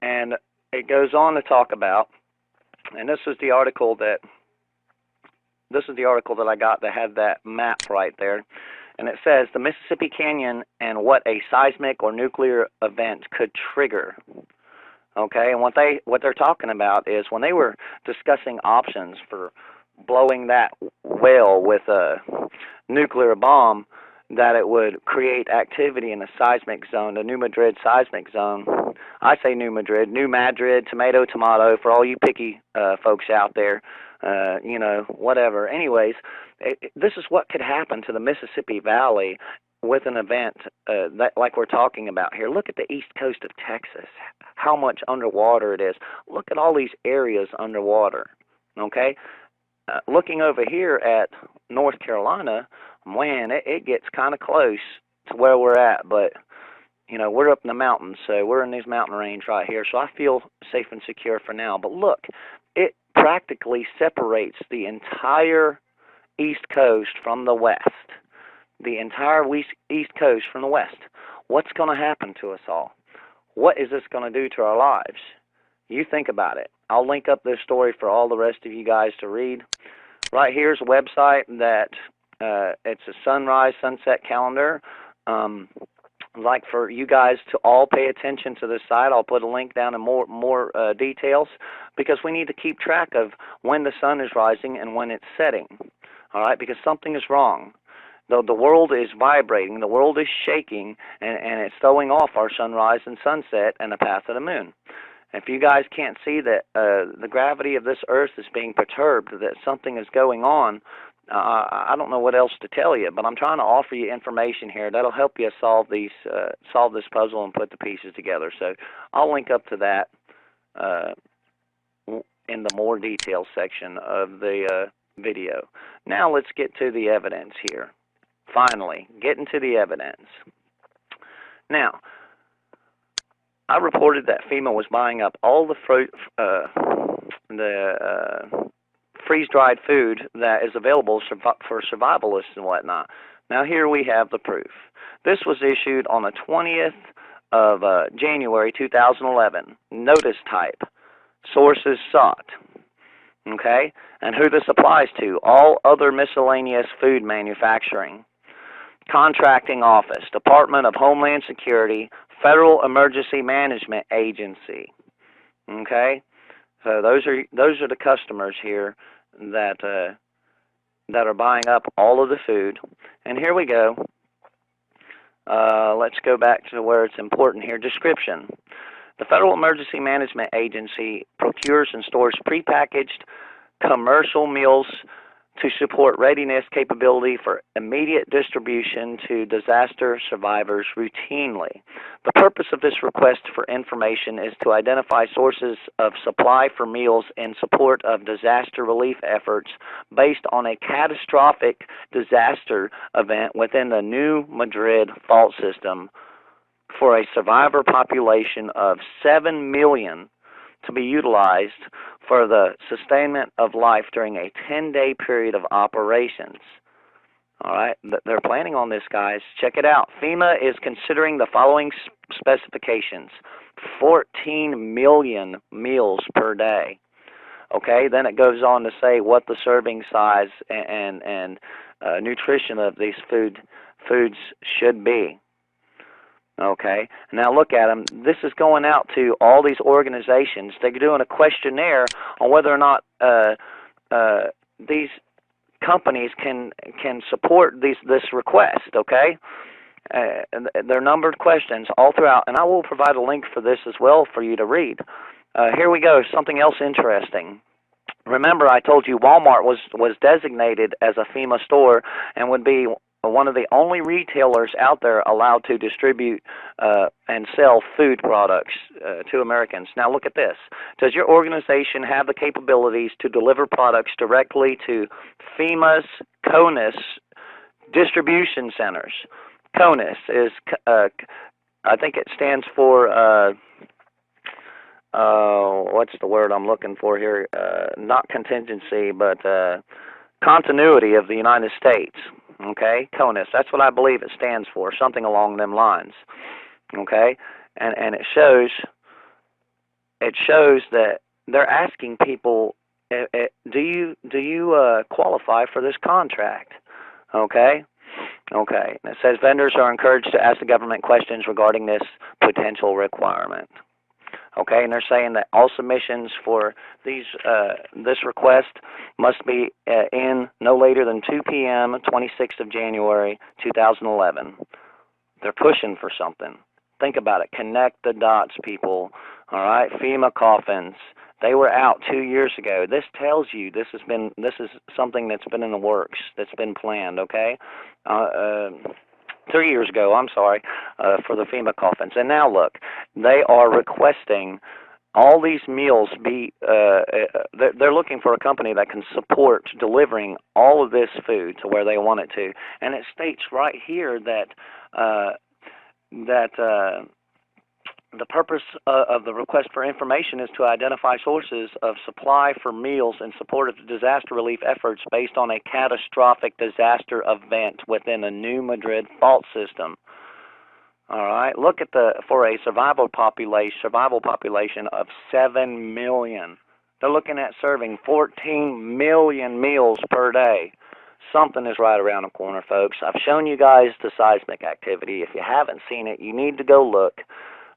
And it goes on to talk about, and this is the article that I got that had that map right there. And it says the Mississippi Canyon and what a seismic or nuclear event could trigger. Okay, and what they're talking about is when they were discussing options for blowing that whale with a nuclear bomb, that it would create activity in the seismic zone, the New Madrid Seismic Zone. I say New Madrid, tomato, for all you picky folks out there, you know, whatever. Anyways, this is what could happen to the Mississippi Valley with an event that, like we're talking about here. Look at the east coast of Texas, how much underwater it is. Look at all these areas underwater, okay? Looking over here at North Carolina, man, it gets kind of close to where we're at, but, you know, we're up in the mountains, so we're in this mountain range right here, so I feel safe and secure for now. But look, it practically separates the entire east coast from the west. The entire east coast from the west. What's going to happen to us all? What is this going to do to our lives? You think about it. I'll link up this story for all the rest of you guys to read. Right here's a website that it's a sunrise, sunset calendar. Like for you guys to all pay attention to this site, I'll put a link down in more details, because we need to keep track of when the sun is rising and when it's setting. All right, because something is wrong. The world is vibrating, the world is shaking, and it's throwing off our sunrise and sunset and the path of the moon. If you guys can't see that the gravity of this earth is being perturbed, that something is going on, I don't know what else to tell you, but I'm trying to offer you information here that'll help you solve this puzzle and put the pieces together. So I'll link up to that in the more details section of the video. Now let's get to the evidence here. Finally, getting to the evidence. Now, I reported that FEMA was buying up all the freeze-dried food that is available for survivalists and whatnot. Now here we have the proof. This was issued on the 20th of January 2011. Notice type, sources sought. Okay, and who this applies to: all other miscellaneous food manufacturing. Contracting Office, Department of Homeland Security, Federal Emergency Management Agency. Okay, so those are the customers here that are buying up all of the food. And here we go. Let's go back to where it's important here. Description: the Federal Emergency Management Agency procures and stores prepackaged commercial meals to support readiness capability for immediate distribution to disaster survivors routinely. The purpose of this request for information is to identify sources of supply for meals in support of disaster relief efforts based on a catastrophic disaster event within the New Madrid fault system for a survivor population of 7 million to be utilized for the sustainment of life during a 10-day period of operations. All right, they're planning on this, guys. Check it out. FEMA is considering the following specifications: 14 million meals per day. Okay, then it goes on to say what the serving size and nutrition of these foods should be. Okay, now look at them. This is going out to all these organizations. They're doing a questionnaire on whether or not these companies can support this request. Okay, they're numbered questions all throughout, and I will provide a link for this as well for you to read. Here we go. Something else interesting. Remember, I told you Walmart was designated as a FEMA store and would be one of the only retailers out there allowed to distribute and sell food products to Americans. Now look at this. Does your organization have the capabilities to deliver products directly to FEMA's CONUS distribution centers? CONUS is, I think it stands for, what's the word I'm looking for here? Not contingency, but continuity of the United States. Okay, CONUS, that's what I believe it stands for, something along them lines. Okay, and it shows it shows that they're asking people, do you qualify for this contract? Okay. Okay. And it says vendors are encouraged to ask the government questions regarding this potential requirement. Okay, and they're saying that all submissions for this request must be in no later than 2 p.m. 26th of January 2011. They're pushing for something. Think about it. Connect the dots, people. All right, FEMA coffins. They were out 2 years ago. This tells you this is something that's been in the works, that's been planned. Okay. 3 years ago, I'm sorry, for the FEMA coffins. And now look, they are requesting all these meals be, they're looking for a company that can support delivering all of this food to where they want it to. And it states right here that, the purpose of the request for information is to identify sources of supply for meals in support of disaster relief efforts based on a catastrophic disaster event within a new Madrid fault system. All right, look at for a survival population of 7 million. They're looking at serving 14 million meals per day. Something is right around the corner, folks. I've shown you guys the seismic activity. If you haven't seen it, you need to go look.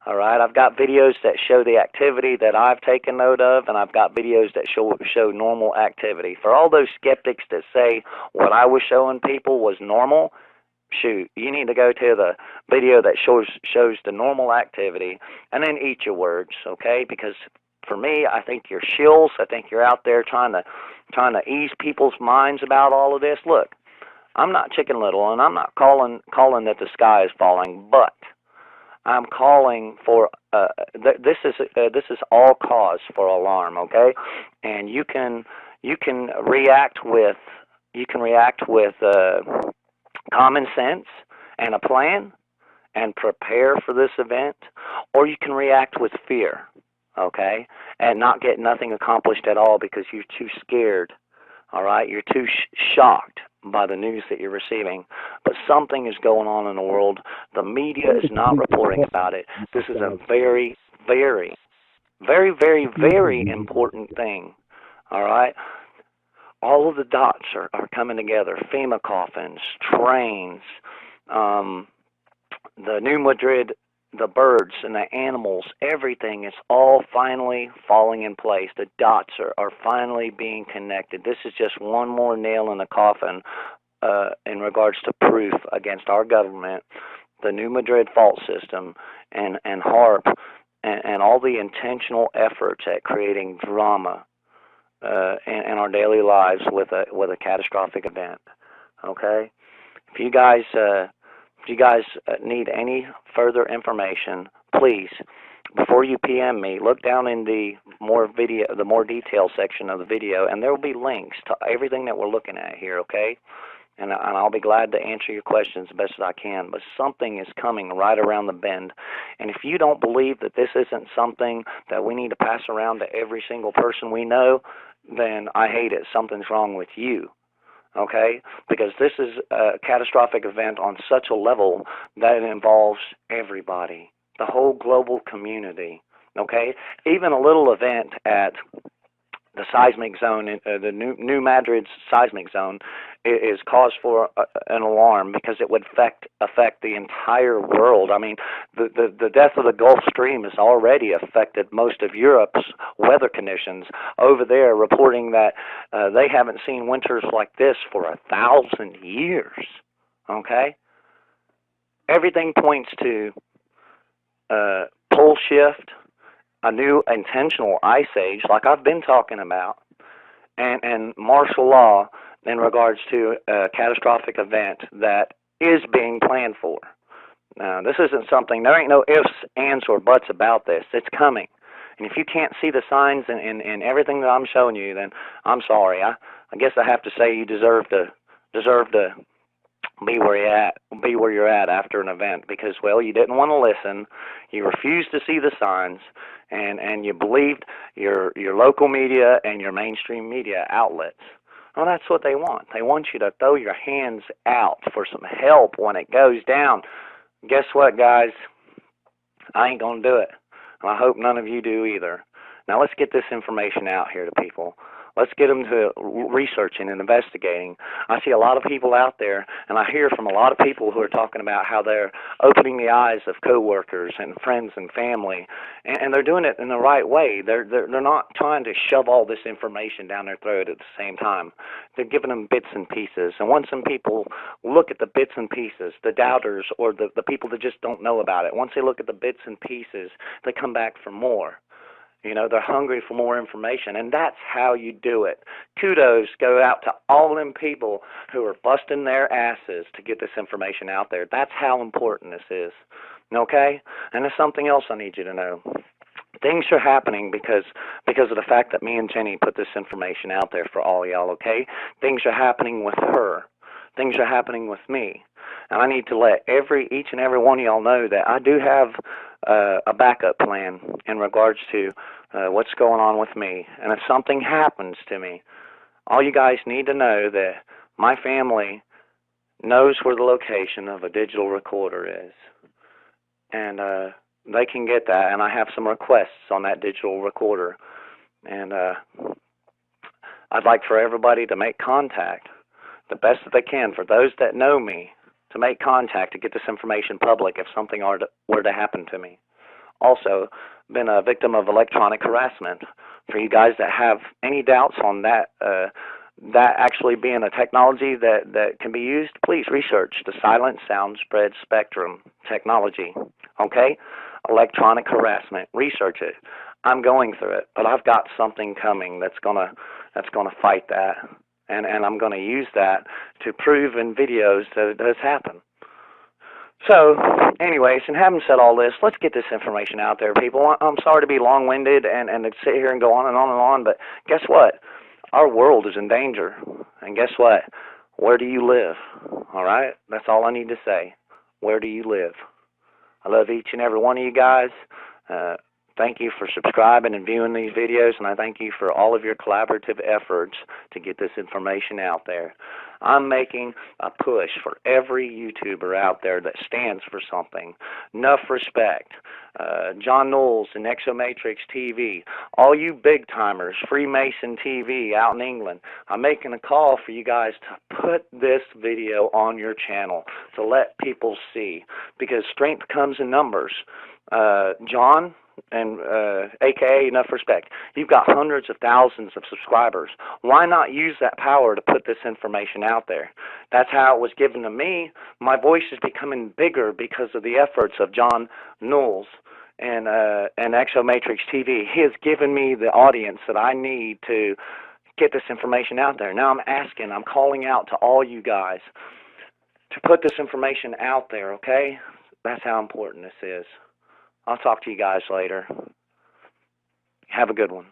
All right, I've got videos that show the activity that I've taken note of, and I've got videos that show normal activity. For all those skeptics that say what I was showing people was normal, shoot, you need to go to the video that shows the normal activity, and then eat your words, okay? Because for me, I think you're shills. I think you're out there trying to ease people's minds about all of this. Look, I'm not Chicken Little, and I'm not calling that the sky is falling, but I'm calling for this is all cause for alarm, okay? And you can react with common sense and a plan and prepare for this event, or you can react with fear, okay, and not get nothing accomplished at all because you're too scared. All right, you're too shocked by the news that you're receiving. But something is going on in the world. The media is not reporting about it. This is a very, very, very, very, very important thing. All right, all of the dots are coming together. FEMA coffins, trains, the New Madrid, the birds and the animals, everything is all finally falling in place. The dots are finally being connected. This is just one more nail in the coffin in regards to proof against our government, the New Madrid fault system, and HARP, and all the intentional efforts at creating drama in our daily lives with a catastrophic event. Okay? If you guys need any further information, please, before you PM me, look down in the more detail section of the video, and there will be links to everything that we're looking at here, okay? And I'll be glad to answer your questions the best that I can. But something is coming right around the bend. And if you don't believe that this isn't something that we need to pass around to every single person we know, then I hate it. Something's wrong with you. Okay? Because this is a catastrophic event on such a level that it involves everybody, the whole global community. Okay? Even a little event at the seismic zone, the New Madrid Seismic Zone, is cause for an alarm because it would affect the entire world. I mean, the death of the Gulf Stream has already affected most of Europe's weather conditions. Over there, reporting that they haven't seen winters like this for 1,000 years. Okay? Everything points to pole shift, a new intentional ice age, like I've been talking about, and martial law in regards to a catastrophic event that is being planned for. Now, this isn't something, there ain't no ifs, ands, or buts about this. It's coming. And if you can't see the signs and everything that I'm showing you, then I'm sorry. I guess I have to say you deserve to be where you're at after an event because, well, you didn't want to listen, you refused to see the signs, and you believed your local media and your mainstream media outlets. Well, that's what they want. They want you to throw your hands out for some help when it goes down. Guess what, guys? I ain't going to do it. and I hope none of you do either. Now let's get this information out here to people. Let's get them to researching and investigating. I see a lot of people out there, and I hear from a lot of people who are talking about how they're opening the eyes of coworkers and friends and family, and they're doing it in the right way. They're not trying to shove all this information down their throat at the same time. They're giving them bits and pieces. And once some people look at the bits and pieces, the doubters or the people that just don't know about it, once they look at the bits and pieces, they come back for more. You know, they're hungry for more information, and that's how you do it. Kudos go out to all them people who are busting their asses to get this information out there. That's how important this is, okay? And there's something else I need you to know. Things are happening because of the fact that me and Jenny put this information out there for all y'all, okay? Things are happening with her. Things are happening with me. And I need to let each and every one of y'all know that I do have a backup plan in regards to what's going on with me. And if something happens to me, all you guys need to know that my family knows where the location of a digital recorder is. And they can get that, and I have some requests on that digital recorder. And I'd like for everybody to make contact the best that they can, for those that know me, to make contact to get this information public if something were to happen to me. Also, been a victim of electronic harassment. For you guys that have any doubts on that, that actually being a technology that can be used, please research the silent sound spread spectrum technology, okay? Electronic harassment, research it. I'm going through it, but I've got something coming that's gonna fight that. And I'm going to use that to prove in videos that it does happen. So, anyways, and having said all this, let's get this information out there, people. I'm sorry to be long-winded and to sit here and go on and on and on, but guess what? Our world is in danger. And guess what? Where do you live? All right? That's all I need to say. Where do you live? I love each and every one of you guys. Thank you for subscribing and viewing these videos, and I thank you for all of your collaborative efforts to get this information out there. I'm making a push for every YouTuber out there that stands for something. Enough respect. John Knowles and Exomatrix TV, all you big-timers, Freemason TV out in England, I'm making a call for you guys to put this video on your channel to let people see, because strength comes in numbers. John and AKA Enough Respect, you've got hundreds of thousands of subscribers. Why not use that power to put this information out there? That's how it was given to me. My voice is becoming bigger because of the efforts of John Knowles and Exomatrix TV. He has given me the audience that I need to get this information out there. Now I'm calling out to all you guys to put this information out there, okay? That's how important this is. I'll talk to you guys later. Have a good one.